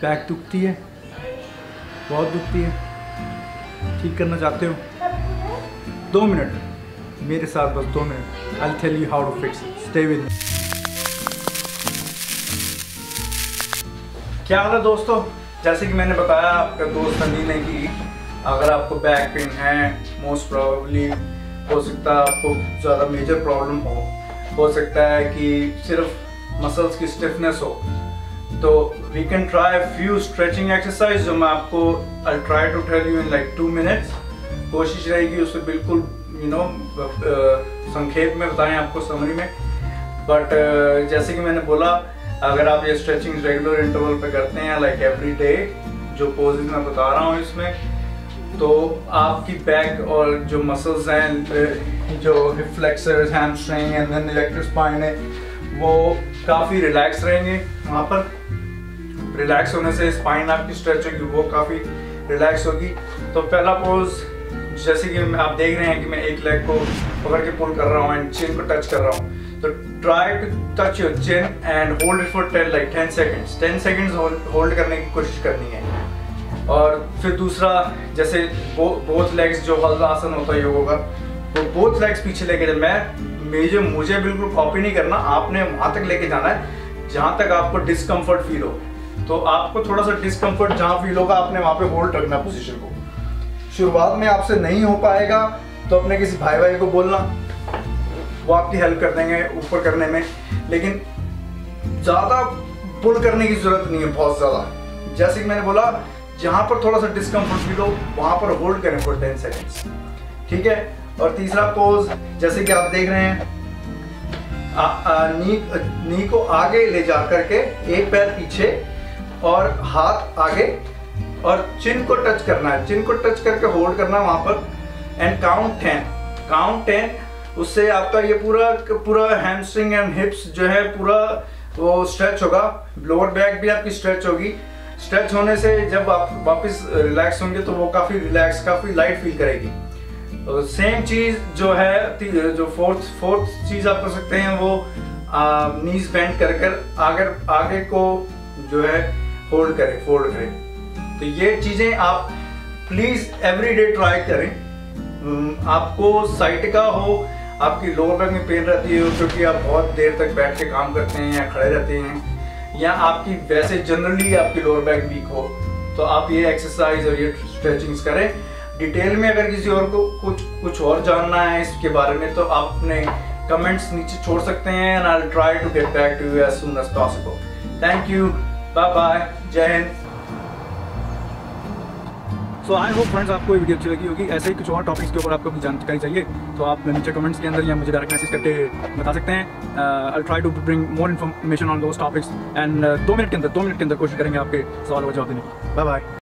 Back दुखती है, बहुत दुखती है, ठीक करना चाहते हो? 2 मिनट मेरे साथ, बस 2 minute. I'll tell you how to fix it. Stay with me. क्या हाल है दोस्तों? जैसे कि मैंने बताया आपका दोस्त अली ने कि अगर आपको बैक पेन है, मोस्ट प्रोबेबली हो सकता है आपको ज़्यादा मेजर प्रॉब्लम हो सकता है कि सिर्फ मसल्स की स्टिफनेस हो, तो we can try few stretching exercise जो मैं आपको I try to tell you in like 2 minutes. कोशिश रहेगी उसे बिल्कुल संक्षेप में बताएं आपको, समरी में। बट जैसे कि मैंने बोला, अगर आप ये स्ट्रेचिंग रेगुलर इंटरवल पे करते हैं लाइक एवरी डे, जो पोजेज मैं बता रहा हूँ इसमें, तो आपकी बैक और जो मसल्स हैं, जो hip flexors, hamstring and then electric spine है, वो काफ़ी रिलैक्स रहेंगे। वहाँ पर रिलैक्स होने से स्पाइन आपकी स्ट्रेच होगी, वो काफ़ी रिलैक्स होगी। तो पहला पोज, जैसे कि आप देख रहे हैं कि मैं एक लेग को पकड़ के पुल कर रहा हूँ एंड चिन को टच कर रहा हूँ, तो try to touch your chin and hold it for 10 seconds. 10 seconds hold करने की कोशिश करनी है। और फिर दूसरा, जैसे बोथ लेग्स जो आसन होता है योगा का, तो बोथ लेग्स पीछे लेके मुझे बिल्कुल कॉपी नहीं करना, आपने वहाँ तक लेके जाना है जहाँ तक आपको डिस्कम्फर्ट फील हो। तो आपको थोड़ा सा डिस्कम्फर्ट जहाँ फील होगा, आपने वहाँ पे होल्ड रखना पोजीशन को। शुरुआत में आपसे नहीं हो पाएगा तो अपने किसी भाई को बोलना, वो आपकी हेल्प कर देंगे ऊपर करने में, लेकिन ज़्यादा पुल करने की जरूरत नहीं है, बहुत ज़्यादा। जैसे कि मैंने बोला, जहाँ पर थोड़ा सा डिस्कम्फर्ट फील हो वहाँ पर होल्ड करें फॉर 10 सेकेंड्स, ठीक है। और तीसरा पोज, जैसे कि आप देख रहे हैं, नी को आगे ले जा करके एक पैर पीछे और हाथ आगे, और चिन को टच करना है, चिन को टच करके होल्ड करना है वहाँ पर एंड काउंट 10। उससे आपका ये पूरा हैमस्ट्रिंग एंड हिप्स जो है पूरा वो स्ट्रेच होगा, लोअर बैक भी आपकी स्ट्रेच होगी। स्ट्रेच होने से जब आप वापस रिलैक्स होंगे तो वो काफ़ी रिलैक्स, काफ़ी लाइट फील करेगी। सेम चीज़ जो है, जो फोर्थ चीज़ आप कर सकते हैं, वो नीज बेंड कर आगे को जो है फोल्ड करें। तो ये चीज़ें आप प्लीज़ एवरी डे ट्राई करें। आपको साइटिका हो, आपकी लोअर बैक में पेन रहती हो क्योंकि आप बहुत देर तक बैठ के काम करते हैं या खड़े रहते हैं, या आपकी वैसे जनरली आपकी लोअर बैक वीक हो, तो आप ये एक्सरसाइज और ये स्ट्रेचिंग्स करें। डिटेल में अगर किसी और को कुछ और जानना है इसके बारे में, तो आप अपने कमेंट्स नीचे छोड़ सकते हैं and I will try to get back to you as soon as possible. Thank you, bye bye, जय हिंद। सो आई होप फ्रेंड्स आपको ये वीडियो अच्छी लगी होगी। ऐसे ही कुछ और टॉपिक्स के ऊपर आपको जानकारी चाहिए तो आप नीचे कमेंट्स के अंदर या मुझे डायरेक्ट मैसेज करके बता सकते हैं। I try to bring more information on those topics and 2 minute के अंदर कोशिश करेंगे आपके सवालों का जवाब देने की। Bye bye.